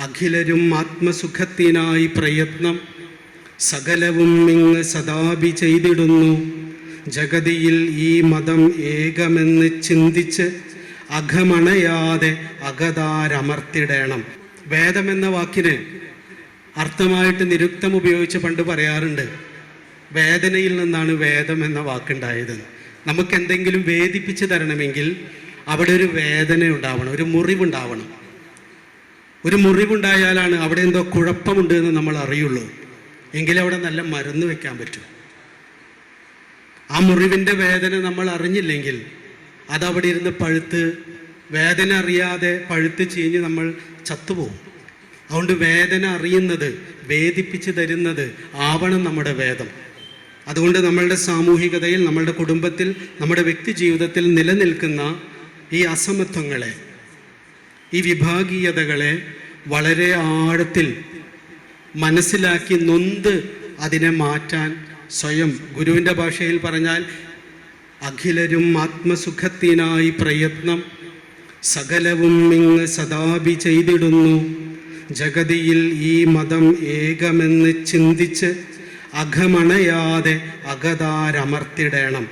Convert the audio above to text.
അഖിലരും ആത്മസുഖത്തിനായി പ്രയത്നം സകലവും ഇങ്ങ് സദാപി ചെയ്തിടുന്നു. ജഗതിയിൽ ഈ മതം ഏകമെന്ന് ചിന്തിച്ച് അഘമണയാതെ അകതാരമർത്തിടേണം. വേദമെന്ന വാക്കിന് അർത്ഥമായിട്ട് നിരുക്തം ഉപയോഗിച്ച് പണ്ട് പറയാറുണ്ട്, വേദനയിൽ നിന്നാണ് വേദം എന്ന വാക്കുണ്ടായത്. നമുക്കെന്തെങ്കിലും വേദിപ്പിച്ച് തരണമെങ്കിൽ അവിടെ ഒരു വേദന ഉണ്ടാവണം, ഒരു മുറിവുണ്ടാവണം. ഒരു മുറിവുണ്ടായാലാണ് അവിടെ എന്തോ കുഴപ്പമുണ്ട് എന്ന് നമ്മൾ അറിയുള്ളൂ. എങ്കിലും അവിടെ നല്ല മരുന്ന് വെക്കാൻ പറ്റും. ആ മുറിവിൻ്റെ വേദന നമ്മൾ അറിഞ്ഞില്ലെങ്കിൽ അതവിടെ ഇരുന്ന് പഴുത്ത്, വേദന അറിയാതെ പഴുത്ത് ചീഞ്ഞ് നമ്മൾ ചത്തുപോകും. അതുകൊണ്ട് വേദന അറിയുന്നത്, വേദിപ്പിച്ച് തരുന്നത് ആവണം നമ്മുടെ വേദം. അതുകൊണ്ട് നമ്മളുടെ സാമൂഹികതയിൽ, നമ്മളുടെ കുടുംബത്തിൽ, നമ്മുടെ വ്യക്തി ജീവിതത്തിൽ നിലനിൽക്കുന്ന ഈ അസമത്വങ്ങളെ, ഈ വിഭാഗീയതകളെ വളരെ ആഴത്തിൽ മനസ്സിലാക്കി നൊന്ത് അതിനെ മാറ്റാൻ സ്വയം, ഗുരുവിൻ്റെ ഭാഷയിൽ പറഞ്ഞാൽ അഖിലരും ആത്മസുഖത്തിനായി പ്രയത്നം സകലവും ഇങ്ങ് സദാപി ചെയ്തിടുന്നു. ജഗതിയിൽ ഈ മതം ഏകമെന്ന് ചിന്തിച്ച് അഘമണയാതെ അകതാരമർത്തിടേണം.